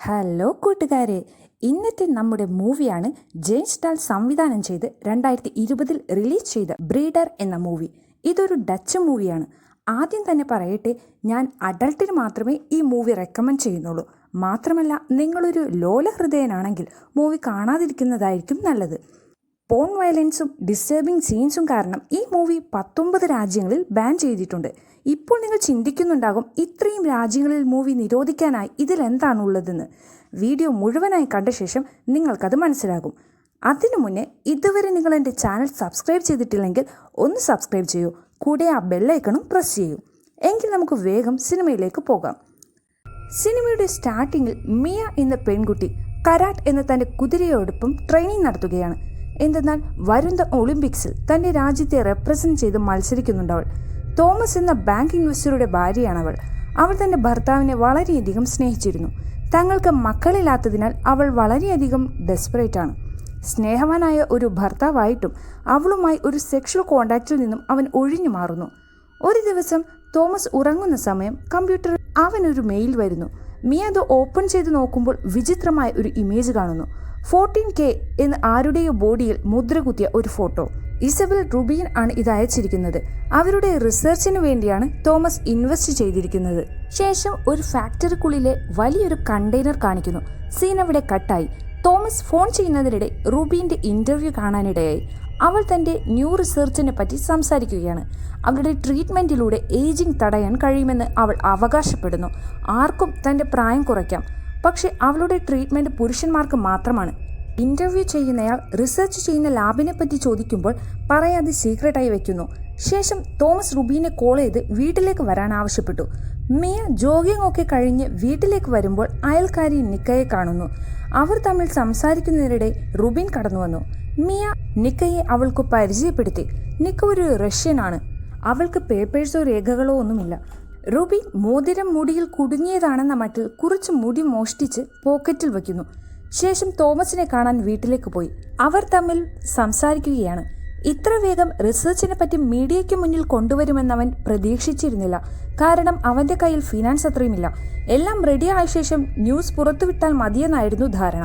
Hello കൂട്ടുകാരെ, ഇന്നത്തെ നമ്മുടെ മൂവിയാണ് ജെയിംസ് ഡാൽ സംവിധാനം ചെയ്ത് 2020 റിലീസ് ചെയ്ത ബ്രീഡർ എന്ന മൂവി. ഇതൊരു ഡച്ച് മൂവിയാണ്. ആദ്യം തന്നെ പറയട്ടെ, ഞാൻ അഡൾട്ടിന് മാത്രമേ ഈ മൂവി റെക്കമെൻഡ് ചെയ്യുന്നുള്ളൂ. മാത്രമല്ല, നിങ്ങളൊരു ലോലഹൃദയനാണെങ്കിൽ മൂവി കാണാതിരിക്കുന്നതായിരിക്കും നല്ലത്. പോൺ വയലൻസും ഡിസ്റ്റർബിംഗ് സീൻസും കാരണം ഈ മൂവി 19 രാജ്യങ്ങളിൽ ബാൻ ചെയ്തിട്ടുണ്ട്. ഇപ്പോൾ നിങ്ങൾ ചിന്തിക്കുന്നുണ്ടാകും, ഇത്രയും രാജ്യങ്ങളിൽ മൂവി നിരോധിക്കാനായി ഇതിലെന്താണുള്ളതെന്ന്. വീഡിയോ മുഴുവനായി കണ്ട ശേഷം നിങ്ങൾക്കത് മനസ്സിലാകും. അതിനു മുന്നേ ഇതുവരെ നിങ്ങൾ എൻ്റെ ചാനൽ സബ്സ്ക്രൈബ് ചെയ്തിട്ടില്ലെങ്കിൽ ഒന്ന് സബ്സ്ക്രൈബ് ചെയ്യൂ, കൂടെ ആ ബെല്ലൈക്കണും പ്രസ് ചെയ്യൂ. എങ്കിൽ നമുക്ക് വേഗം സിനിമയിലേക്ക് പോകാം. സിനിമയുടെ സ്റ്റാർട്ടിങ്ങിൽ മിയ എന്ന പെൺകുട്ടി കരാട്ട് എന്ന തൻ്റെ കുതിരയോടൊപ്പം ട്രെയിനിങ് നടത്തുകയാണ്. എന്തെന്നാൽ വരുന്ന ഒളിമ്പിക്സിൽ തൻ്റെ രാജ്യത്തെ റെപ്രസെൻറ്റ് ചെയ്ത് മത്സരിക്കുന്നുണ്ടവൾ. തോമസ് എന്ന ബാങ്ക് ഇൻവെസ്റ്ററുടെ ഭാര്യയാണവൾ. അവൾ തൻ്റെ ഭർത്താവിനെ വളരെയധികം സ്നേഹിച്ചിരുന്നു. തങ്ങൾക്ക് മക്കളില്ലാത്തതിനാൽ അവൾ വളരെയധികം ഡെസ്പറേറ്റ് ആണ്. സ്നേഹവാനായ ഒരു ഭർത്താവായിട്ടും അവളുമായി ഒരു സെക്ഷൽ കോണ്ടാക്റ്റിൽ നിന്നും അവൻ ഒഴിഞ്ഞു മാറുന്നു. ഒരു ദിവസം തോമസ് ഉറങ്ങുന്ന സമയം കമ്പ്യൂട്ടറിൽ അവനൊരു മെയിൽ വരുന്നു. മിയ അത് ഓപ്പൺ ചെയ്ത് നോക്കുമ്പോൾ വിചിത്രമായ ഒരു ഇമേജ് കാണുന്നു. 14K എന്ന് ആരുടെയോ ബോഡിയിൽ മുദ്ര കുത്തിയ ഒരു ഫോട്ടോ. ഇസബൽ റുബീൻ ആണ് ഇത് അയച്ചിരിക്കുന്നത്. അവരുടെ റിസർച്ചിന് വേണ്ടിയാണ് തോമസ് ഇൻവെസ്റ്റ് ചെയ്തിരിക്കുന്നത്. ശേഷം ഒരു ഫാക്ടറിക്കുള്ളിലെ വലിയൊരു കണ്ടെയ്നർ കാണിക്കുന്നു. സീൻ അവിടെ കട്ടായി. തോമസ് ഫോൺ ചെയ്യുന്നതിനിടെ റുബീൻ്റെ ഇന്റർവ്യൂ കാണാനിടയായി. അവൾ തൻ്റെ ന്യൂ റിസർച്ചിനെ പറ്റി സംസാരിക്കുകയാണ്. അവളുടെ ട്രീറ്റ്മെൻറ്റിലൂടെ ഏജിങ് തടയാൻ കഴിയുമെന്ന് അവൾ അവകാശപ്പെടുന്നു. ആർക്കും തൻ്റെ പ്രായം കുറയ്ക്കാം, പക്ഷേ അവളുടെ ട്രീറ്റ്മെൻറ്റ് പുരുഷന്മാർക്ക് മാത്രമാണ്. ഇൻ്റർവ്യൂ ചെയ്യുന്നയാൾ റിസർച്ച് ചെയ്യുന്ന ലാബിനെ പറ്റി ചോദിക്കുമ്പോൾ പറയാതെ സീക്രട്ടായി വയ്ക്കുന്നു. ശേഷം തോമസ് റുബീനെ കോൾ ചെയ്ത് വീട്ടിലേക്ക് വരാൻ ആവശ്യപ്പെട്ടു. മിയ ജോഗിങ് ഒക്കെ കഴിഞ്ഞ് വീട്ടിലേക്ക് വരുമ്പോൾ അയൽക്കാരി നിക്കയെ കാണുന്നു. അവർ തമ്മിൽ സംസാരിക്കുന്നതിനിടെ റുബീൻ കടന്നു വന്നു. മിയ നിക്കയെ അവൾക്ക് പരിചയപ്പെടുത്തി. നിക്ക ഒരു റഷ്യനാണ്. അവൾക്ക് പേപ്പേഴ്സോ രേഖകളോ ഒന്നുമില്ല. റുബീൻ മോതിരം മുടിയിൽ കുടുങ്ങിയതാണെന്ന മട്ടിൽ കുറച്ച് മുടി മോഷ്ടിച്ച് പോക്കറ്റിൽ വയ്ക്കുന്നു. ശേഷം തോമസിനെ കാണാൻ വീട്ടിലേക്ക് പോയി. അവർ തമ്മിൽ സംസാരിക്കുകയാണ്. ഇത്ര വേഗം റിസർച്ചിനെ പറ്റി മീഡിയയ്ക്ക് മുന്നിൽ കൊണ്ടുവരുമെന്നവൻ പ്രതീക്ഷിച്ചിരുന്നില്ല. കാരണം അവൻ്റെ കയ്യിൽ ഫിനാൻസ് അത്രയുമില്ല. എല്ലാം റെഡിയായ ശേഷം ന്യൂസ് പുറത്തുവിട്ടാൽ മതിയെന്നായിരുന്നു ധാരണ.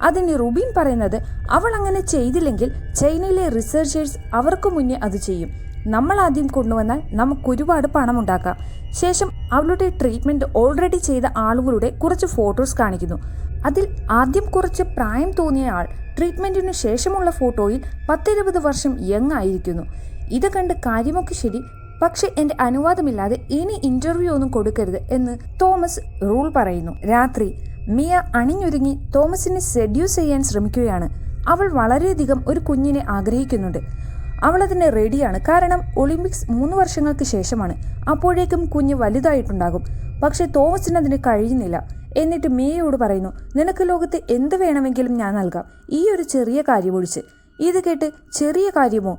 അതിന് റുബീൻ പറയുന്നത്, അവൾ അങ്ങനെ ചെയ്തില്ലെങ്കിൽ ചൈനയിലെ റിസർച്ചേഴ്സ് അവർക്ക് മുന്നേ അത് ചെയ്യും. നമ്മൾ ആദ്യം കൊണ്ടുവന്നാൽ നമുക്കൊരുപാട് പണമുണ്ടാക്കാം. ശേഷം അവളുടെ ട്രീറ്റ്മെൻറ്റ് ഓൾറെഡി ചെയ്ത ആളുകളുടെ കുറച്ച് ഫോട്ടോസ് കാണിക്കുന്നു. അതിൽ ആദ്യം കുറച്ച് പ്രായം തോന്നിയ ആൾ ട്രീറ്റ്മെൻറ്റിനു ശേഷമുള്ള ഫോട്ടോയിൽ 10-20 വർഷം യങ് ആയിരിക്കുന്നു. ഇത് കണ്ട് കാര്യമൊക്കെ ശരി, പക്ഷെ എൻ്റെ അനുവാദമില്ലാതെ ഇനി ഇൻ്റർവ്യൂ ഒന്നും കൊടുക്കരുത് എന്ന് തോമസ് റൂൾ പറയുന്നു. രാത്രി മിയ അണിഞ്ഞൊരുങ്ങി തോമസിനെ സെഡ്യൂസ് ചെയ്യാൻ ശ്രമിക്കുകയാണ്. അവൾ വളരെയധികം ഒരു കുഞ്ഞിനെ ആഗ്രഹിക്കുന്നുണ്ട്. അവൾ അതിന് റെഡിയാണ്. കാരണം ഒളിമ്പിക്സ് 3 വർഷങ്ങൾക്ക് ശേഷമാണ്. അപ്പോഴേക്കും കുഞ്ഞ് വലുതായിട്ടുണ്ടാകും. പക്ഷെ തോമസിന് അതിന് കഴിയുന്നില്ല. എന്നിട്ട് മിയയോട് പറയുന്നു, നിനക്ക് ലോകത്ത് എന്ത് വേണമെങ്കിലും ഞാൻ നൽകാം, ഈ ഒരു ചെറിയ കാര്യമൊഴിച്ച്. ഇത് കേട്ട് ചെറിയ കാര്യമോ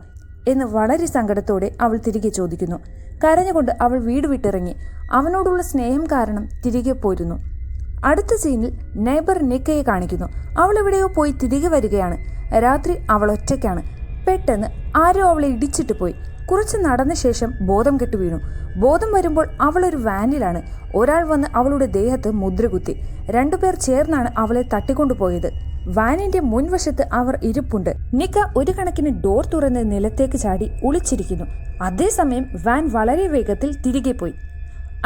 എന്ന് വളരെ സങ്കടത്തോടെ അവൾ തിരികെ ചോദിക്കുന്നു. കരഞ്ഞുകൊണ്ട് അവൾ വീട് വിട്ടിറങ്ങി. അവനോടുള്ള സ്നേഹം കാരണം തിരികെ പോരുന്നു. അടുത്ത സീനിൽ നെയ്ബർ നിക്കയെ കാണിക്കുന്നു. അവൾ എവിടെയോ പോയി തിരികെ വരികയാണ്. രാത്രി അവൾ ഒറ്റയ്ക്കാണ്. പെട്ടെന്ന് ആരോ അവളെ ഇടിച്ചിട്ട് പോയി. കുറച്ച് നടന്ന ശേഷം ബോധം കെട്ടു വീണു. ബോധം വരുമ്പോൾ അവളൊരു വാനിലാണ്. ഒരാൾ വന്ന് അവളുടെ ദേഹത്ത് മുദ്ര കുത്തി. 2 പേർ ചേർന്നാണ് അവളെ തട്ടിക്കൊണ്ടുപോയത്. വാനിന്റെ മുൻവശത്ത് അവർ ഇരിപ്പുണ്ട്. നിക്ക ഒരു കണക്കിന് ഡോർ തുറന്ന് നിലത്തേക്ക് ചാടി ഒളിച്ചിരിക്കുന്നു. അതേസമയം വാൻ വളരെ വേഗത്തിൽ തിരികെ പോയി.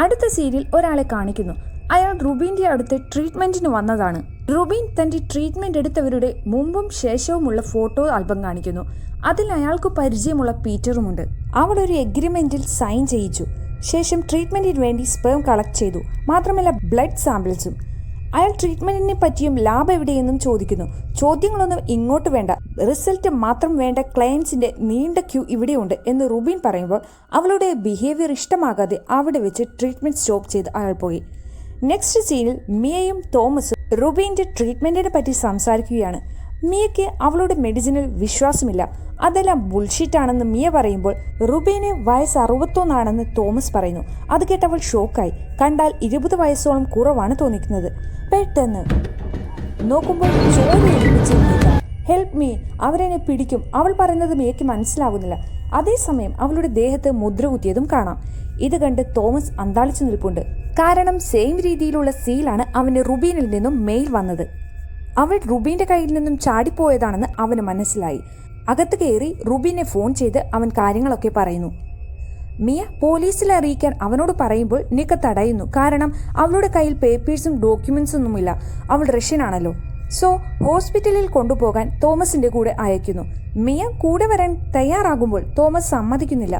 അടുത്ത സീരിയൽ ഒരാളെ കാണിക്കുന്നു. അയാൾ റുബീൻ്റെ അടുത്ത് ട്രീറ്റ്മെൻറ്റിന് വന്നതാണ്. റുബീൻ തൻ്റെ ട്രീറ്റ്മെൻറ്റ് എടുത്തവരുടെ മുമ്പും ശേഷവുമുള്ള ഫോട്ടോ ആൽബം കാണിക്കുന്നു. അതിൽ അയാൾക്ക് പരിചയമുള്ള പീറ്ററുമുണ്ട്. അവൾ ഒരു എഗ്രിമെൻറ്റിൽ സൈൻ ചെയ്യിച്ചു. ശേഷം ട്രീറ്റ്മെൻറ്റിന് വേണ്ടി സ്പേം കളക്ട് ചെയ്തു. മാത്രമല്ല ബ്ലഡ് സാമ്പിൾസും. അയാൾ ട്രീറ്റ്മെൻറ്റിനെ പറ്റിയും ലാബ് എവിടെയെന്നും ചോദിക്കുന്നു. ചോദ്യങ്ങളൊന്നും ഇങ്ങോട്ട് വേണ്ട, റിസൾട്ട് മാത്രം വേണ്ട, ക്ലയൻസിൻ്റെ നീണ്ട ക്യൂ ഇവിടെയുണ്ട് എന്ന് റുബീൻ പറയുമ്പോൾ അവളുടെ ബിഹേവിയർ ഇഷ്ടമാകാതെ അവിടെ വെച്ച് ട്രീറ്റ്മെൻറ്റ് സ്റ്റോപ്പ് ചെയ്ത് അയാൾ പോയി. നെക്സ്റ്റ് സീനിൽ മിയയും തോമസും റുബീൻ്റെ ട്രീറ്റ്മെൻറ്റിനെ പറ്റി സംസാരിക്കുകയാണ്. മിയയ്ക്ക് അവളുടെ മെഡിസിനിൽ വിശ്വാസമില്ല. അതെല്ലാം ബുൾഷിറ്റാണെന്ന് മിയ പറയുമ്പോൾ റുബീന് വയസ്സ് 61 തോമസ് പറയുന്നു. അത് കേട്ട് അവൾ ഷോക്കായി. കണ്ടാൽ 20 വയസ്സോളം കുറവാണ് തോന്നിക്കുന്നത്. പെട്ടെന്ന് നോക്കുമ്പോൾ ഹെൽപ്പ് മീ, അവരെന്നെ പിടിക്കും. അവൾ പറയുന്നത് മിയയ്ക്ക് മനസ്സിലാകുന്നില്ല. അതേസമയം അവളുടെ ദേഹത്ത് മുദ്ര കുത്തിയതും കാണാം. ഇത് കണ്ട് തോമസ് അന്താളിച്ചു നിൽപ്പുണ്ട്. കാരണം സെയിം രീതിയിലുള്ള സീലാണ് അവന് റുബീനിൽ നിന്നും മെയിൽ വന്നത്. അവൾ റുബീന്റെ കയ്യിൽ നിന്നും ചാടിപ്പോയതാണെന്ന് അവന് മനസ്സിലായി. അകത്ത് കയറി റുബീനെ ഫോൺ ചെയ്ത് അവൻ കാര്യങ്ങളൊക്കെ പറയുന്നു. മിയ പോലീസിൽ അറിയിക്കാൻ അവനോട് പറയുമ്പോൾ നിക്ക തടയുന്നു. കാരണം അവളുടെ കയ്യിൽ പേപ്പേഴ്സും ഡോക്യുമെന്റ്സ് ഒന്നുമില്ല. അവൾ റഷ്യനാണല്ലോ. സോ ഹോസ്പിറ്റലിൽ കൊണ്ടുപോകാൻ തോമസിന്റെ കൂടെ അയക്കുന്നു. മിയ കൂടെ വരാൻ തയ്യാറാകുമ്പോൾ തോമസ് സമ്മതിക്കുന്നില്ല.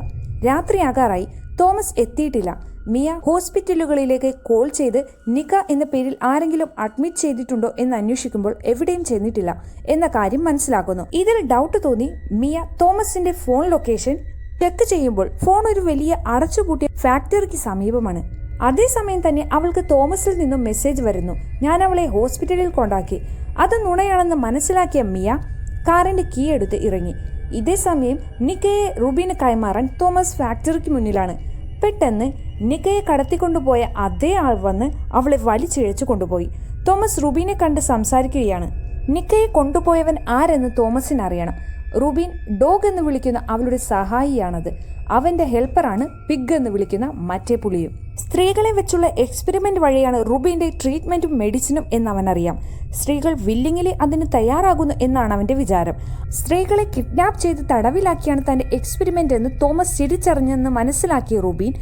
രാത്രിയാകാറായി. തോമസ് എത്തിയിട്ടില്ല. മിയ ഹോസ്പിറ്റലുകളിലേക്ക് കോൾ ചെയ്ത് നിക്ക എന്ന പേരിൽ ആരെങ്കിലും അഡ്മിറ്റ് ചെയ്തിട്ടുണ്ടോ എന്ന് അന്വേഷിക്കുമ്പോൾ എവിടെയും ചെന്നിട്ടില്ല എന്ന കാര്യം മനസ്സിലാക്കുന്നു. ഇതിൽ ഡൗട്ട് തോന്നി മിയ തോമസിന്റെ ഫോൺ ലൊക്കേഷൻ ചെക്ക് ചെയ്യുമ്പോൾ ഫോൺ ഒരു വലിയ അടച്ചുപൂട്ടിയ ഫാക്ടറിക്ക് സമീപമാണ്. അതേസമയം തന്നെ അവൾക്ക് തോമസിൽ നിന്നും മെസ്സേജ് വരുന്നു. ഞാൻ അവളെ ഹോസ്പിറ്റലിൽ കൊണ്ടാക്കി. അത് നുണയാണെന്ന് മനസ്സിലാക്കിയ മിയ കാറിന്റെ കീ എടുത്ത് ഇറങ്ങി. ഇതേസമയം നിക്കയെ റുബീന് കൈമാറാൻ തോമസ് ഫാക്ടറിക്ക് മുന്നിലാണ്. പെട്ടെന്ന് നിക്കയെ കടത്തിക്കൊണ്ടുപോയ അതേ ആൾ വന്ന് അവളെ വലിച്ചിഴച്ചു കൊണ്ടുപോയി. തോമസ് റുബീനെ കണ്ട് സംസാരിക്കുകയാണ്. നിക്കയെ കൊണ്ടുപോയവൻ ആരെന്ന് തോമസിന് അറിയണം. റുബീൻ ഡോഗ് എന്ന് വിളിക്കുന്ന അവളുടെ സഹായിയാണത്. അവന്റെ ഹെൽപ്പറാണ് പിഗ് എന്ന് വിളിക്കുന്ന മറ്റേ പുളിയും. സ്ത്രീകളെ വെച്ചുള്ള എക്സ്പെരിമെന്റ് വഴിയാണ് റുബീന്റെ ട്രീറ്റ്മെന്റും മെഡിസിനും എന്ന് അവനറിയാം. സ്ത്രീകൾ വില്ലിങ്ങിലി അതിന് തയ്യാറാകുന്നു എന്നാണ് അവന്റെ വിചാരം. സ്ത്രീകളെ കിഡ്നാപ്പ് ചെയ്ത് തടവിലാക്കിയാണ് തന്റെ എക്സ്പെരിമെന്റ് എന്ന് തോമസ് തിരിച്ചറിഞ്ഞെന്ന് മനസ്സിലാക്കിയ റുബീൻ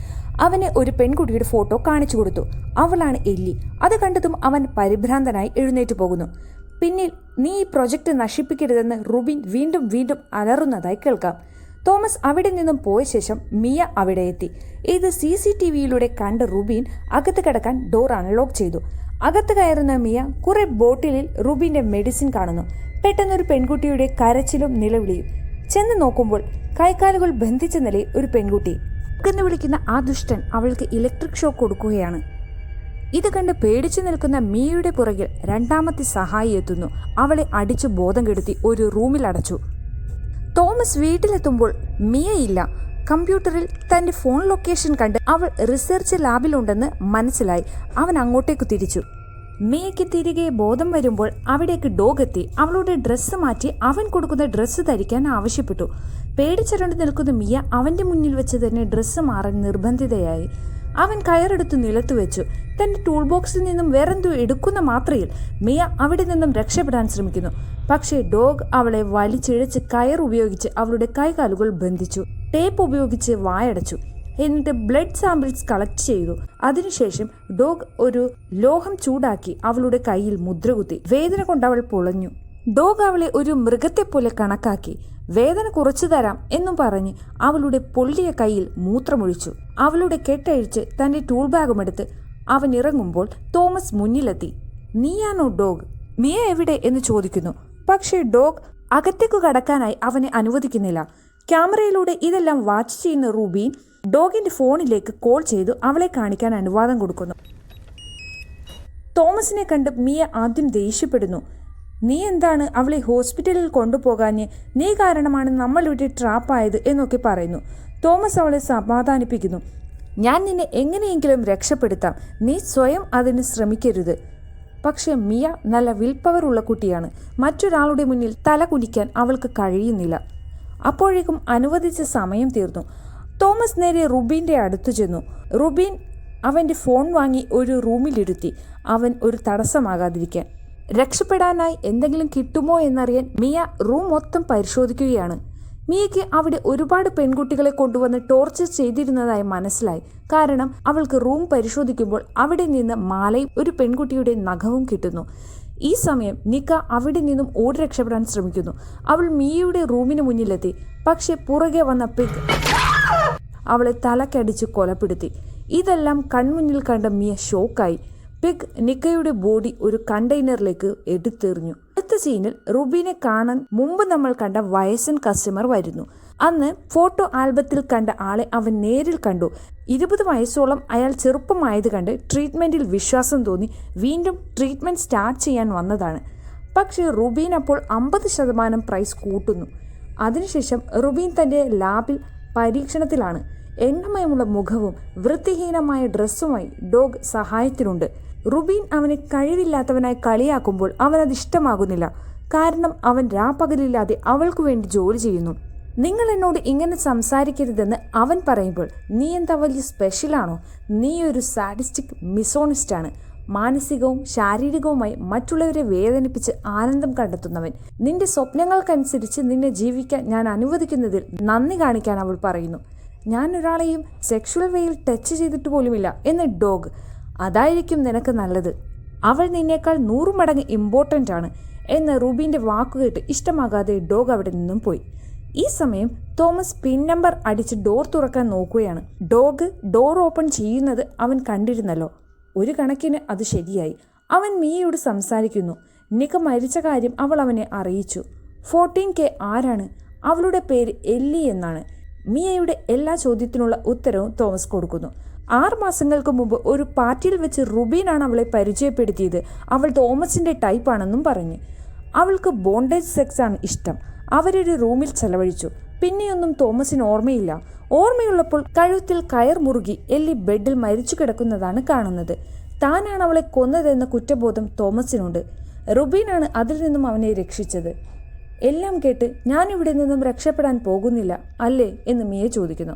അവന് ഒരു പെൺകുട്ടിയുടെ ഫോട്ടോ കാണിച്ചു കൊടുത്തു. അവളാണ് എല്ലി. അത് കണ്ടതും അവൻ പരിഭ്രാന്തനായി എഴുന്നേറ്റ് പോകുന്നു. പിന്നിൽ നീ ഈ പ്രൊജക്ട് നശിപ്പിക്കരുതെന്ന് റുബീൻ വീണ്ടും വീണ്ടും അലറുന്നതായി കേൾക്കാം. തോമസ് അവിടെ നിന്നും പോയ ശേഷം മിയ അവിടെ എത്തി. ഇത് CCTVയിലൂടെ കണ്ട റുബീൻ അകത്ത് കിടക്കാൻ ഡോർ അൺലോക്ക് ചെയ്തു. അകത്ത് കയറുന്ന മിയ കുറെ ബോട്ടിലിൽ റുബീന്റെ മെഡിസിൻ കാണുന്നു. പെട്ടെന്നൊരു പെൺകുട്ടിയുടെ കരച്ചിലും നിലവിളിയും. ചെന്ന് നോക്കുമ്പോൾ കൈക്കാലുകൾ ബന്ധിച്ച നിലയിൽ ഒരു പെൺകുട്ടി. എന്ന് വിളിക്കുന്ന ആ ദുഷ്ടൻ അവൾക്ക് ഇലക്ട്രിക് ഷോക്ക് കൊടുക്കുകയാണ്. ഇത് കണ്ട് പേടിച്ചു നിൽക്കുന്ന മിയയുടെ പുറകിൽ രണ്ടാമത്തെ സഹായി എത്തുന്നു. അവളെ അടിച്ചു ബോധം കെടുത്തി ഒരു റൂമിൽ അടച്ചു. തോമസ് വീട്ടിലെത്തുമ്പോൾ മിയയില്ല. കമ്പ്യൂട്ടറിൽ തന്റെ ഫോൺ ലൊക്കേഷൻ കണ്ട് അവൾ റിസർച്ച് ലാബിലുണ്ടെന്ന് മനസ്സിലായി. അവൻ അങ്ങോട്ടേക്ക് തിരിച്ചു. മിയയ്ക്ക് തിരികെ ബോധം വരുമ്പോൾ അവിടേക്ക് ഡോഗ് എത്തി. അവളുടെ ഡ്രസ്സ് മാറ്റി അവൻ കൊടുക്കുന്ന ഡ്രസ്സ് ധരിക്കാൻ ആവശ്യപ്പെട്ടു. പേടിച്ചരണ്ട് നിൽക്കുന്ന മിയ അവന്റെ മുന്നിൽ വെച്ച് തന്നെ ഡ്രസ്സ് മാറാൻ നിർബന്ധിതയായി. അവൻ കയറെടുത്ത് നിലത്ത് വെച്ചു. തന്റെ ടൂൾ ബോക്സിൽ നിന്നും വേറെന്തോ എടുക്കുന്ന മാത്രയിൽ മിയ അവിടെ നിന്നും രക്ഷപ്പെടാൻ ശ്രമിക്കുന്നു. പക്ഷേ ഡോഗ് അവളെ വലിച്ചിഴച്ച് കയർ ഉപയോഗിച്ച് അവളുടെ കൈകാലുകൾ ബന്ധിച്ചു. ടേപ്പ് ഉപയോഗിച്ച് വായടച്ചു. എന്നിട്ട് ബ്ലഡ് സാമ്പിൾസ് കളക്ട് ചെയ്തു. അതിനുശേഷം ഡോഗ് ഒരു ലോഹം ചൂടാക്കി അവളുടെ കയ്യിൽ മുദ്രകുത്തി. വേദന കൊണ്ട് അവൾ പൊളഞ്ഞു. ഡോഗ് അവളെ ഒരു മൃഗത്തെ പോലെ കണക്കാക്കി. വേദന കുറച്ചു തരാം എന്നും പറഞ്ഞ് അവളുടെ പൊള്ളിയ കയ്യിൽ മൂത്രമൊഴിച്ചു. അവളുടെ കെട്ടഴിച്ച് തന്റെ ടൂൾ ബാഗുമെടുത്ത് അവൻ ഇറങ്ങുമ്പോൾ തോമസ് മുന്നിലെത്തി. നീയാണോ ഡോഗ്? മിയ എവിടെ എന്ന് ചോദിക്കുന്നു. പക്ഷേ ഡോഗ് അകത്തേക്കു കടക്കാനായി അവനെ അനുവദിക്കുന്നില്ല. ക്യാമറയിലൂടെ ഇതെല്ലാം വാച്ച് ചെയ്യുന്ന റുബീൻ ഡോഗിന്റെ ഫോണിലേക്ക് കോൾ ചെയ്തു അവളെ കാണിക്കാൻ അനുവാദം കൊടുക്കുന്നു. തോമസിനെ കണ്ട് മിയ ആദ്യം ദേഷ്യപ്പെടുന്നു. നീ എന്താണ് അവളെ ഹോസ്പിറ്റലിൽ കൊണ്ടുപോകാഞ്ഞ്? നീ കാരണമാണ് നമ്മളിവിടെ ട്രാപ്പായത് എന്നൊക്കെ പറയുന്നു. തോമസ് അവളെ സമാധാനിപ്പിക്കുന്നു. ഞാൻ നിന്നെ എങ്ങനെയെങ്കിലും രക്ഷപ്പെടുത്താം. നീ സ്വയം അതിന് ശ്രമിക്കരുത്. പക്ഷെ മിയ നല്ല വിൽപവർ ഉള്ള കുട്ടിയാണ്. മറ്റൊരാളുടെ മുന്നിൽ തല കുനിക്കാൻ അവൾക്ക് കഴിയുന്നില്ല. അപ്പോഴേക്കും അനുവദിച്ച സമയം തീർന്നു. തോമസ് നേരെ റുബീൻ്റെ അടുത്തു ചെന്നു. റുബീൻ അവൻ്റെ ഫോൺ വാങ്ങി ഒരു റൂമിലിരുത്തി. അവൻ ഒരു തടസ്സമാകാതിരിക്കാൻ. രക്ഷപ്പെടാനായി എന്തെങ്കിലും കിട്ടുമോ എന്നറിയാൻ മിയ റൂം മൊത്തം പരിശോധിക്കുകയാണ്. മിയയ്ക്ക് അവിടെ ഒരുപാട് പെൺകുട്ടികളെ കൊണ്ടുവന്ന് ടോർച്ചർ ചെയ്തിരുന്നതായി മനസ്സിലായി. കാരണം അവൾക്ക് റൂം പരിശോധിക്കുമ്പോൾ അവിടെ നിന്ന് മാലയും ഒരു പെൺകുട്ടിയുടെ നഖവും കിട്ടുന്നു. ഈ സമയം നിക്ക അവിടെ നിന്നും ഓടി രക്ഷപ്പെടാൻ ശ്രമിക്കുന്നു. അവൾ മിയയുടെ റൂമിന് മുന്നിലെത്തി. പക്ഷെ പുറകെ വന്ന പിഗ് അവളെ തലക്കടിച്ച് കൊലപ്പെടുത്തി. ഇതെല്ലാം കൺമുന്നിൽ കണ്ട മിയ ഷോക്കായി. പിഗ് നിക്കയുടെ ബോഡി ഒരു കണ്ടെയ്നറിലേക്ക് എടുത്തെറിഞ്ഞു. അടുത്ത സീനിൽ റുബീനെ കാണാൻ മുമ്പ് നമ്മൾ കണ്ട വയസ്സൻ കസ്റ്റമർ വരുന്നു. അന്ന് ഫോട്ടോ ആൽബത്തിൽ കണ്ട ആളെ അവൻ നേരിൽ കണ്ടു. 20 വയസ്സോളം അയാൾ ചെറുപ്പമായത് കണ്ട് ട്രീറ്റ്മെന്റിൽ വിശ്വാസം തോന്നി വീണ്ടും ട്രീറ്റ്മെന്റ് സ്റ്റാർട്ട് ചെയ്യാൻ വന്നതാണ്. പക്ഷേ റുബീൻ അപ്പോൾ 50% പ്രൈസ് കൂട്ടുന്നു. അതിനുശേഷം റുബീൻ തൻ്റെ ലാബിൽ പരീക്ഷണത്തിലാണ്. എണ്ണമയമുള്ള മുഖവും വൃത്തിഹീനമായ ഡ്രസ്സുമായി ഡോഗ് സഹായത്തിനുണ്ട്. റുബീൻ അവനെ കഴിവില്ലാത്തവനായി കളിയാക്കുമ്പോൾ അവനത് ഇഷ്ടമാകുന്നില്ല. കാരണം അവൻ രാപ്പകലില്ലാതെ അവൾക്കു വേണ്ടി ജോലി ചെയ്യുന്നു. നിങ്ങൾ എന്നോട് ഇങ്ങനെ സംസാരിക്കരുതെന്ന് അവൻ പറയുമ്പോൾ നീ എന്താ വലിയ സ്പെഷ്യലാണോ? നീ ഒരു സാഡിസ്റ്റിക് മിസോണിസ്റ്റാണ്. മാനസികവും ശാരീരികവുമായി മറ്റുള്ളവരെ വേദനിപ്പിച്ച് ആനന്ദം കണ്ടെത്തുന്നവൻ. നിന്റെ സ്വപ്നങ്ങൾക്കനുസരിച്ച് നിന്നെ ജീവിക്കാൻ ഞാൻ അനുവദിക്കുന്നതിൽ നന്ദി കാണിക്കാൻ അവൾ പറയുന്നു. ഞാൻ ഒരാളെയും സെക്ഷുവൽ വേയിൽ ടച്ച് ചെയ്തിട്ട് പോലുമില്ല എന്ന് ഡോഗ്. അതായിരിക്കും നിനക്ക് നല്ലത്. അവൾ നിന്നേക്കാൾ 100 മടങ്ങ് ഇമ്പോർട്ടൻ്റ് ആണ് എന്ന് റൂബീൻ്റെ വാക്കുകേട്ട് ഇഷ്ടമാകാതെ ഡോഗ് അവിടെ നിന്നും പോയി. ഈ സമയം തോമസ് പിൻ നമ്പർ അടിച്ച് ഡോർ തുറക്കാൻ നോക്കുകയാണ്. ഡോഗ് ഡോർ ഓപ്പൺ ചെയ്യുന്നത് അവൻ കണ്ടിരുന്നല്ലോ. ഒരു കണക്കിന് അത് ശരിയായി. അവൻ മിയയോട് സംസാരിക്കുന്നു. നിക മരിച്ച കാര്യം അവൾ അവനെ അറിയിച്ചു. 14K ആരാണ്? അവളുടെ പേര് എല്ലി എന്നാണ്. മിയയുടെ എല്ലാ ചോദ്യത്തിനുള്ള ഉത്തരവും തോമസ് കൊടുക്കുന്നു. 6 മാസങ്ങൾക്ക് മുമ്പ് ഒരു പാർട്ടിയിൽ വെച്ച് റുബീനാണ് അവളെ പരിചയപ്പെടുത്തിയത്. അവൾ തോമസിൻ്റെ ടൈപ്പാണെന്നും പറഞ്ഞ്. അവൾക്ക് ബോണ്ടേജ് സെക്സ് ആണ് ഇഷ്ടം. അവരൊരു റൂമിൽ ചെലവഴിച്ചു. പിന്നെയൊന്നും തോമസിന് ഓർമ്മയില്ല. ഓർമ്മയുള്ളപ്പോൾ കഴുത്തിൽ കയർ മുറുകി എല്ലി ബെഡിൽ മരിച്ചു കിടക്കുന്നതാണ് കാണുന്നത്. താനാണ് അവളെ കൊന്നതെന്ന കുറ്റബോധം തോമസിനുണ്ട്. റുബീനാണ് അതിൽ നിന്നും അവനെ രക്ഷിച്ചത്. എല്ലാം കേട്ട് ഞാനിവിടെ നിന്നും രക്ഷപ്പെടാൻ പോകുന്നില്ല അല്ലേ എന്ന് മിയ ചോദിക്കുന്നു.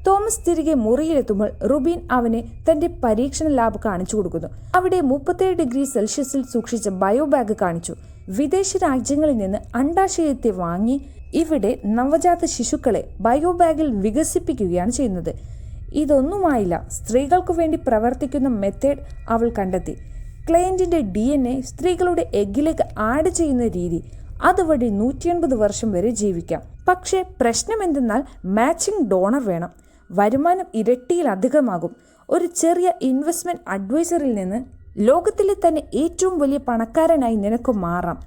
തോമസ് തിരികെ മുറിയിലെത്തുമ്പോൾ റുബീൻ അവനെ തൻ്റെ പരീക്ഷണ ലാബ് കാണിച്ചു കൊടുക്കുന്നു. അവിടെ 37 ഡിഗ്രി സെൽഷ്യസിൽ സൂക്ഷിച്ച ബയോ ബാഗ് കാണിച്ചു. വിദേശ രാജ്യങ്ങളിൽ നിന്ന് അണ്ടാശയത്തെ വാങ്ങി ഇവിടെ നവജാത ശിശുക്കളെ ബയോ ബാഗിൽ വികസിപ്പിക്കുകയാണ് ചെയ്യുന്നത്. ഇതൊന്നുമായില്ല. സ്ത്രീകൾക്കു വേണ്ടി പ്രവർത്തിക്കുന്ന മെത്തേഡ് അവൾ കണ്ടെത്തി. ക്ലയൻറ്റിൻ്റെ DNA സ്ത്രീകളുടെ എഗ്ഗിലേക്ക് ആഡ് ചെയ്യുന്ന രീതി. അതുവഴി 180 വർഷം വരെ ജീവിക്കാം. പക്ഷേ പ്രശ്നം എന്തെന്നാൽ മാച്ചിങ് ഡോണർ വേണം. വരുമാനം ഇരട്ടിയിലധികമാകും. ഒരു ചെറിയ ഇൻവെസ്റ്റ്മെൻറ്റ് അഡ്വൈസറിൽ നിന്ന് ലോകത്തിലെ തന്നെ ഏറ്റവും വലിയ പണക്കാരനായി നിനക്ക് മാറാം.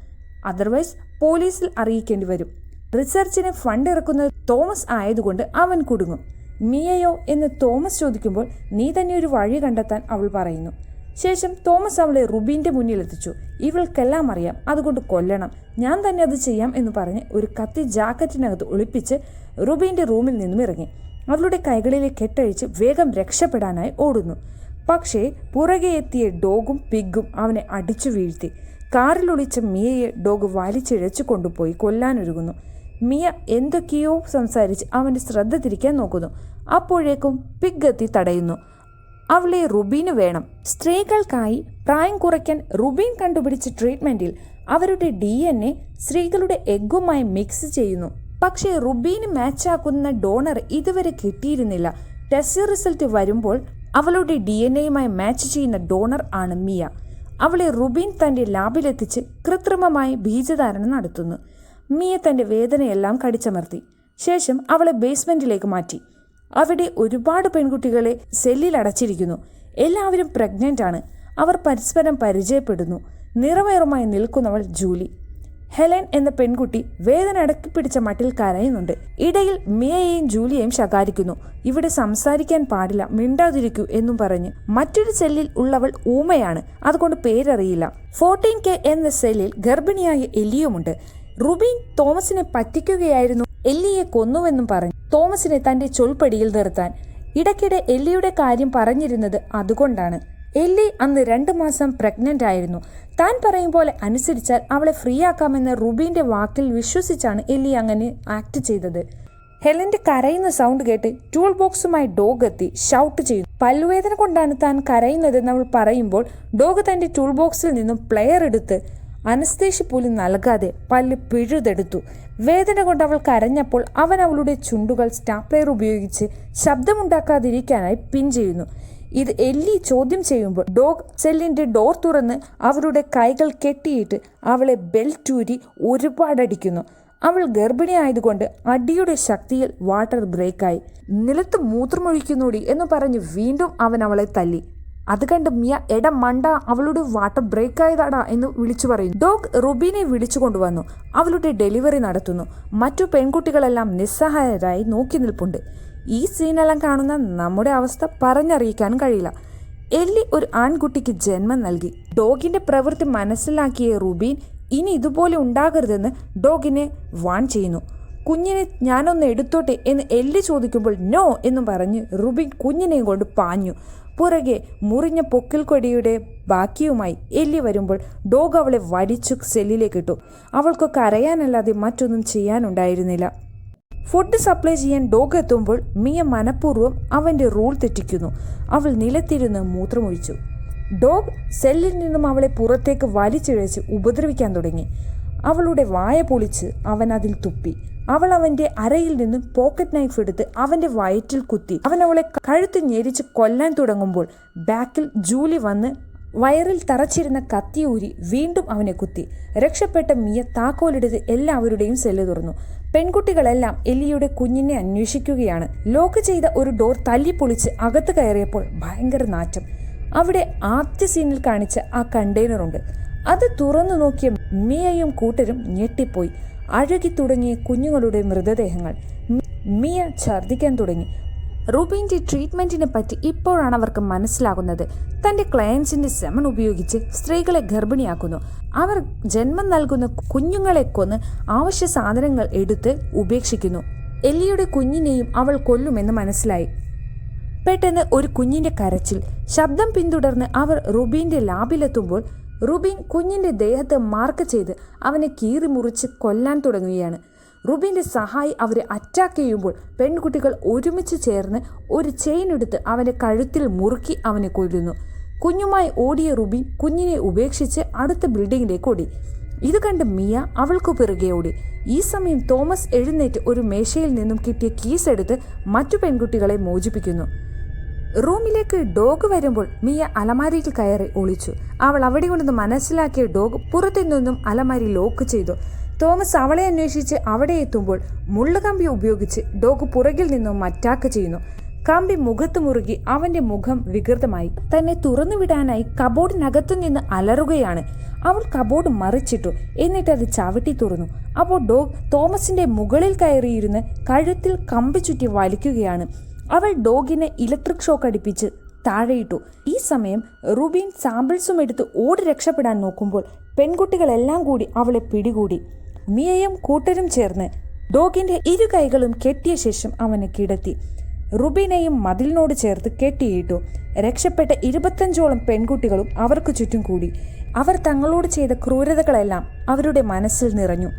അതർവൈസ് പോലീസിൽ അറിയിക്കേണ്ടി വരും. റിസർച്ചിന് ഫണ്ട് ഇറക്കുന്നത് തോമസ് ആയതുകൊണ്ട് അവൻ കുടുങ്ങും. മിയയോ എന്ന് തോമസ് ചോദിക്കുമ്പോൾ നീ തന്നെ ഒരു വഴി കണ്ടെത്താൻ അവൾ പറയുന്നു. ശേഷം തോമസ് അവളെ റുബീൻ്റെ മുന്നിലെത്തിച്ചു. ഇവൾക്കെല്ലാം അറിയാം, അതുകൊണ്ട് കൊല്ലണം. ഞാൻ തന്നെ അത് ചെയ്യാം എന്ന് പറഞ്ഞ് ഒരു കത്തി ജാക്കറ്റിനകത്ത് ഒളിപ്പിച്ച് റുബീൻ്റെ റൂമിൽ നിന്നും ഇറങ്ങി. അവളുടെ കൈകളിലെ കെട്ടഴിച്ച് വേഗം രക്ഷപ്പെടാനായി ഓടുന്നു. പക്ഷേ പുറകെ എത്തിയ ഡോഗും പിഗും അവനെ അടിച്ചു വീഴ്ത്തി. കാറിൽ ഒളിച്ച മിയയെ ഡോഗ് വലിച്ചിഴച്ചു കൊണ്ടുപോയി കൊല്ലാനൊരുങ്ങുന്നു. മിയ എന്തൊക്കെയോ സംസാരിച്ച് അവൻ്റെ ശ്രദ്ധ തിരിക്കാൻ നോക്കുന്നു. അപ്പോഴേക്കും പിഗ് എത്തി തടയുന്നു. അവളെ റുബീന് വേണം. സ്ത്രീകൾക്കായി പ്രായം കുറയ്ക്കാൻ റുബീൻ കണ്ടുപിടിച്ച ട്രീറ്റ്മെൻറ്റിൽ അവരുടെ DNA സ്ത്രീകളുടെ എഗ്ഗുമായി മിക്സ് ചെയ്യുന്നു. പക്ഷേ റുബീന് മാച്ചാക്കുന്ന ഡോണർ ഇതുവരെ കിട്ടിയിരുന്നില്ല. ടെസ്റ്റ് റിസൾട്ട് വരുമ്പോൾ അവളുടെ DNAയുമായി മാച്ച് ചെയ്യുന്ന ഡോണർ ആണ് മിയ. അവളെ റുബീൻ തൻ്റെ ലാബിലെത്തിച്ച് കൃത്രിമമായി ബീജധാരണ നടത്തുന്നു. മിയ തൻ്റെ വേദനയെല്ലാം കടിച്ചമർത്തി. ശേഷം അവളെ ബേസ്മെൻറ്റിലേക്ക് മാറ്റി. അവിടെ ഒരുപാട് പെൺകുട്ടികളെ സെല്ലിൽ അടച്ചിരിക്കുന്നു. എല്ലാവരും പ്രഗ്നൻ്റ് ആണ്. അവർ പരസ്പരം പരിചയപ്പെടുന്നു. നിറവേറുമായി നിൽക്കുന്നവൾ ജൂലി. ഹെലൻ എന്ന പെൺകുട്ടി വേദന അടക്കിപ്പിടിച്ച മട്ടിൽ കരയുന്നുണ്ട്. ഇടയിൽ മിയയെയും ജൂലിയെയും ശകാരിക്കുന്നു. ഇവിടെ സംസാരിക്കാൻ പാടില്ല, മിണ്ടാതിരിക്കൂ എന്നും പറഞ്ഞ്. മറ്റൊരു സെല്ലിൽ ഉള്ളവൾ ഊമയാണ്, അതുകൊണ്ട് പേരറിയില്ല. 14K എന്ന സെല്ലിൽ ഗർഭിണിയായ എല്ലിയുമുണ്ട്. റുബീൻ തോമസിനെ പറ്റിക്കുകയായിരുന്നു, എല്ലിയെ കൊന്നുവെന്നും പറഞ്ഞു തോമസിനെ തൻ്റെ ചൊൽപ്പടിയിൽ നിർത്താൻ. ഇടയ്ക്കിടെ എല്ലിയുടെ കാര്യം പറഞ്ഞിരുന്നത് അതുകൊണ്ടാണ്. എല്ലി അന്ന് 2 മാസം പ്രഗ്നൻ്റ് ആയിരുന്നു. താൻ പറയും പോലെ അനുസരിച്ചാൽ അവളെ ഫ്രീ ആക്കാമെന്ന റുബീൻ്റെ വാക്കിൽ വിശ്വസിച്ചാണ് എല്ലി അങ്ങനെ ആക്ട് ചെയ്തത്. ഹെലൻ്റെ കരയുന്ന സൗണ്ട് കേട്ട് ടൂൾ ബോക്സുമായി ഡോഗ് എത്തി ഷൗട്ട് ചെയ്തു. പല്ലുവേദന കൊണ്ടാണ് താൻ കരയുന്നതെന്ന് അവൾ പറയുമ്പോൾ ഡോഗ് തൻ്റെ ടൂൾ ബോക്സിൽ നിന്നും പ്ലെയർ എടുത്ത് അനസ്തേഷ്യ പോലും നൽകാതെ പല്ല് പിഴുതെടുത്തു. വേദന കൊണ്ട് അവൾ കരഞ്ഞപ്പോൾ അവൻ അവളുടെ ചുണ്ടുകൾ സ്റ്റാപ്ലെയർ ഉപയോഗിച്ച് ശബ്ദമുണ്ടാക്കാതിരിക്കാനായി പിൻ ചെയ്യുന്നു. ഇത് എല്ലി ചോദ്യം ചെയ്യുമ്പോൾ ഡോഗ് സെല്ലിൻ്റെ ഡോർ തുറന്ന് അവരുടെ കൈകൾ കെട്ടിയിട്ട് അവളെ ബെൽറ്റൂരി ഒരുപാടടിക്കുന്നു. അവൾ ഗർഭിണിയായതുകൊണ്ട് അടിയുടെ ശക്തിയിൽ വാട്ടർ ബ്രേക്കായി. നിലത്ത് മൂത്രമൊഴിക്കുന്നോടി എന്ന് പറഞ്ഞ് വീണ്ടും അവൻ അവളെ തല്ലി. അത് കണ്ട് മിയ എട മണ്ട, അവളുടെ വാട്ടർ ബ്രേക്കായതാടാ എന്ന് വിളിച്ചു പറയുന്നു. ഡോഗ് റുബീനെ വിളിച്ചു കൊണ്ടുവന്നു. അവളുടെ ഡെലിവറി നടത്തുന്നു. മറ്റു പെൺകുട്ടികളെല്ലാം നിസ്സഹായരായി നോക്കി നിൽപ്പുണ്ട്. ഈ സീനെല്ലാം കാണുന്ന നമ്മുടെ അവസ്ഥ പറഞ്ഞറിയിക്കാനും കഴിയില്ല. എല്ലി ഒരു ആൺകുട്ടിക്ക് ജന്മം നൽകി. ഡോഗിന്റെ പ്രവൃത്തി മനസ്സിലാക്കിയ റുബീൻ ഇനി ഇതുപോലെ ഉണ്ടാകരുതെന്ന് ഡോഗിനെ വാൺ ചെയ്യുന്നു. കുഞ്ഞിനെ ഞാനൊന്ന് എടുത്തോട്ടെ എന്ന് എല്ലി ചോദിക്കുമ്പോൾ നോ എന്നും പറഞ്ഞ് റുബീൻ കുഞ്ഞിനെയും കൊണ്ട് പാഞ്ഞു. പുറകെ മുറിഞ്ഞ പൊക്കിൽ കൊടിയുടെ ബാക്കിയുമായി എല്ലി വരുമ്പോൾ ഡോഗ് അവളെ വടിച്ചു സെല്ലിലേക്ക് ഇട്ടു. അവൾക്ക് കരയാനല്ലാതെ മറ്റൊന്നും ചെയ്യാനുണ്ടായിരുന്നില്ല. ഫുഡ് സപ്ലൈ ചെയ്യാൻ ഡോഗ് എത്തുമ്പോൾ മിയ മനഃപൂർവ്വം അവൻ്റെ റൂൾ തെറ്റിക്കുന്നു. അവൾ നിലത്തിരുന്ന് മൂത്രമൊഴിച്ചു. ഡോഗ് സെല്ലിൽ നിന്നും അവളെ പുറത്തേക്ക് വലിച്ചിഴച്ച് ഉപദ്രവിക്കാൻ തുടങ്ങി. അവളുടെ വായ പൊളിച്ച് അവൻ അതിൽ തുപ്പി. അവൾ അവൻ്റെ അരയിൽ നിന്നും പോക്കറ്റ് നൈഫ് എടുത്ത് അവൻ്റെ വയറ്റിൽ കുത്തി. അവൻ അവളെ കഴുത്ത് ഞെരിച്ച് കൊല്ലാൻ തുടങ്ങുമ്പോൾ ബാക്കിൽ ജൂലി വന്ന് വയറിൽ തറച്ചിരുന്ന കത്തിയൂരി വീണ്ടും അവനെ കുത്തി. രക്ഷപ്പെട്ട മിയ താക്കോലെടുത്ത് എല്ലാവരുടെയും സെല്ല് തുറന്നു. പെൺകുട്ടികളെല്ലാം എലിയുടെ കുഞ്ഞിനെ അന്വേഷിക്കുകയാണ്. ലോക്ക് ചെയ്ത ഒരു ഡോർ തല്ലിപ്പൊളിച്ച് അകത്ത് കയറിയപ്പോൾ ഭയങ്കര നാറ്റം. അവിടെ ആദ്യ സീനിൽ കാണിച്ച ആ കണ്ടെയ്നറുണ്ട്. അത് തുറന്നു നോക്കിയ മിയയും കൂട്ടരും ഞെട്ടിപ്പോയി. അഴുകി തുടങ്ങിയ കുഞ്ഞുങ്ങളുടെ മൃതദേഹങ്ങൾ. മിയ ഛർദ്ദിക്കാൻ തുടങ്ങി. റൂബിൻ്റെ ട്രീറ്റ്മെൻറ്റിനെ പറ്റി ഇപ്പോഴാണ് അവർക്ക് മനസ്സിലാകുന്നത്. തൻ്റെ ക്ലയൻസിൻ്റെ സെമൺ ഉപയോഗിച്ച് സ്ത്രീകളെ ഗർഭിണിയാക്കുന്നു. അവർ ജന്മം നൽകുന്ന കുഞ്ഞുങ്ങളെ കൊന്ന് ആവശ്യ സാധനങ്ങൾ എടുത്ത് ഉപേക്ഷിക്കുന്നു. എല്ലിയുടെ കുഞ്ഞിനെയും അവൾ കൊല്ലുമെന്ന് മനസ്സിലായി. പെട്ടെന്ന് ഒരു കുഞ്ഞിൻ്റെ കരച്ചിൽ ശബ്ദം പിന്തുടർന്ന് അവർ റുബീൻ്റെ ലാബിലെത്തുമ്പോൾ റുബീൻ കുഞ്ഞിൻ്റെ ദേഹത്ത് മാർക്ക് ചെയ്ത് അവനെ കീറി മുറിച്ച് കൊല്ലാൻ തുടങ്ങുകയാണ്. റുബീൻ്റെ സഹായി അവരെ അറ്റാക്ക് ചെയ്യുമ്പോൾ പെൺകുട്ടികൾ ഒരുമിച്ച് ചേർന്ന് ഒരു ചെയിൻ എടുത്ത് അവൻ്റെ കഴുത്തിൽ മുറുക്കി അവനെ കൊല്ലുന്നു. കുഞ്ഞുമായി ഓടിയ റുബീൻ കുഞ്ഞിനെ ഉപേക്ഷിച്ച് അടുത്ത ബിൽഡിങ്ങിലേക്ക് ഓടി. ഇത് കണ്ട് മിയ അവൾക്ക് പിറകെ ഓടി. ഈ സമയം തോമസ് എഴുന്നേറ്റ് ഒരു മേശയിൽ നിന്നും കിട്ടിയ കീസ് എടുത്ത് മറ്റു പെൺകുട്ടികളെ മോചിപ്പിക്കുന്നു. റൂമിലേക്ക് ഡോഗ് വരുമ്പോൾ മിയ അലമാരിയിൽ കയറി ഒളിച്ചു. അവൾ അവിടെ കൊണ്ടെന്ന് മനസ്സിലാക്കിയ ഡോഗ് പുറത്തു നിന്നും അലമാരി ലോക്ക് ചെയ്തു. തോമസ് അവളെ അന്വേഷിച്ച് അവിടെ എത്തുമ്പോൾ മുള്ളുകമ്പി ഉപയോഗിച്ച് ഡോഗ് പുറകിൽ നിന്നും അറ്റാക്ക് ചെയ്യുന്നു. കമ്പി മുഖത്ത് മുറുകി അവന്റെ മുഖം വികൃതമായി. തന്നെ തുറന്നുവിടാനായി കബോർഡിനകത്തു നിന്ന് അലറുകയാണ്. അവൾ കബോർഡ് മറിച്ചിട്ടു. എന്നിട്ട് അത് ചവിട്ടി തുറന്നു. അപ്പോൾ ഡോഗ് തോമസിന്റെ മുകളിൽ കയറിയിരുന്ന് കഴുത്തിൽ കമ്പി ചുറ്റി വലിക്കുകയാണ്. അവൾ ഡോഗിനെ ഇലക്ട്രിക് ഷോക്ക് അടിപ്പിച്ച് താഴെയിട്ടു. ഈ സമയം റുബീൻ സാമ്പിൾസും എടുത്ത് ഓടി രക്ഷപ്പെടാൻ നോക്കുമ്പോൾ പെൺകുട്ടികളെല്ലാം കൂടി അവളെ പിടികൂടി. മിയയും കൂട്ടരും ചേർന്ന് ഡോഗിന്റെ ഇരു കൈകളും കെട്ടിയ ശേഷം അവനെ കിടത്തി. റുബീനെയും മതിലിനോട് ചേർത്ത് കെട്ടിയിട്ടു. രക്ഷപ്പെട്ട 25ഓളം പെൺകുട്ടികളും അവർക്ക് ചുറ്റും കൂടി. അവർ തങ്ങളോട് ചെയ്ത ക്രൂരതകളെല്ലാം അവരുടെ മനസ്സിൽ നിറഞ്ഞു.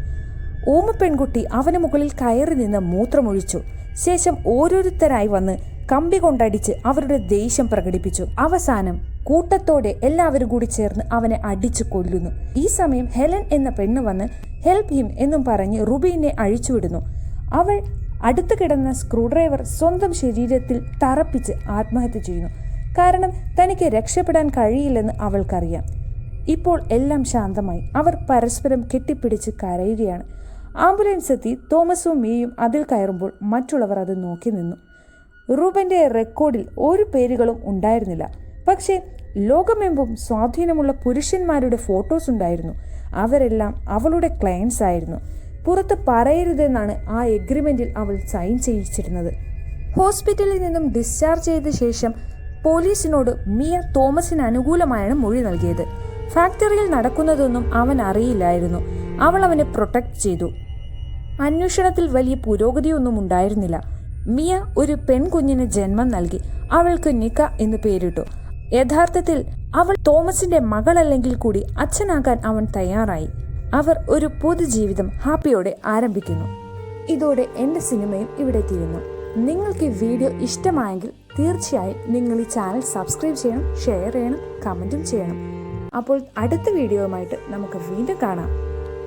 ഊമ പെൺകുട്ടി അവന് മുകളിൽ കയറി നിന്ന് മൂത്രമൊഴിച്ചു. ശേഷം ഓരോരുത്തരായി വന്ന് കമ്പി കൊണ്ടടിച്ച് അവരുടെ ദേഷ്യം പ്രകടിപ്പിച്ചു. അവസാനം കൂട്ടത്തോടെ എല്ലാവരും കൂടി ചേർന്ന് അവനെ അടിച്ചു കൊല്ലുന്നു. ഈ സമയം ഹെലൻ എന്ന പെണ്ണ് വന്ന് ഹെൽപ്പ് ഹിം എന്നും പറഞ്ഞ് റുബീനെ അഴിച്ചുവിടുന്നു. അവൾ അടുത്ത് കിടന്ന സ്ക്രൂ ഡ്രൈവർ സ്വന്തം ശരീരത്തിൽ തറപ്പിച്ച് ആത്മഹത്യ ചെയ്യുന്നു. കാരണം തനിക്ക് രക്ഷപ്പെടാൻ കഴിയില്ലെന്ന് അവൾക്കറിയാം. ഇപ്പോൾ എല്ലാം ശാന്തമായി. അവർ പരസ്പരം കെട്ടിപ്പിടിച്ച് കരയുകയാണ്. ആംബുലൻസ് എത്തി തോമസും മിയയും അതിൽ കയറുമ്പോൾ മറ്റുള്ളവർ അത് നോക്കി നിന്നു. റൂബന്റെ റെക്കോർഡിൽ ഒരു പേരുകളും ഉണ്ടായിരുന്നില്ല. പക്ഷേ ലോകമെമ്പും സ്വാധീനമുള്ള പുരുഷന്മാരുടെ ഫോട്ടോസ് ഉണ്ടായിരുന്നു. അവരെല്ലാം അവളുടെ ക്ലയൻസ് ആയിരുന്നു. പുറത്ത് പറയരുതെന്നാണ് ആ എഗ്രിമെന്റിൽ അവൾ സൈൻ ചെയ്യിച്ചിരുന്നത്. ഹോസ്പിറ്റലിൽ നിന്നും ഡിസ്ചാർജ് ചെയ്ത ശേഷം പോലീസിനോട് മിയ തോമസിന് അനുകൂലമായാണ് മൊഴി നൽകിയത്. ഫാക്ടറിയിൽ നടക്കുന്നതൊന്നും അവൻ അറിയില്ലായിരുന്നു. അവൾ അവനെ പ്രൊട്ടക്ട് ചെയ്തു. അന്വേഷണത്തിൽ വലിയ പുരോഗതിയൊന്നും ഉണ്ടായിരുന്നില്ല. മിയ ഒരു പെൺകുഞ്ഞിന് ജന്മം നൽകി. അവൾക്ക് നിക എന്ന് പേരിട്ടു. യഥാർത്ഥത്തിൽ അവൾ തോമസിന്റെ മകളല്ലെങ്കിൽ കൂടി അച്ഛനാകാൻ അവൻ തയ്യാറായി. അവർ ഒരു പൊതുജീവിതം ഹാപ്പിയോടെ ആരംഭിക്കുന്നു. ഇതോടെ എൻ്റെ സിനിമയും ഇവിടെ തീരുന്നു. നിങ്ങൾക്ക് ഈ വീഡിയോ ഇഷ്ടമായെങ്കിൽ തീർച്ചയായും നിങ്ങൾ ഈ ചാനൽ സബ്സ്ക്രൈബ് ചെയ്യണം, ഷെയർ ചെയ്യണം, കമൻറ്റും ചെയ്യണം. അപ്പോൾ അടുത്ത വീഡിയോയുമായിട്ട് നമുക്ക് വീണ്ടും കാണാം.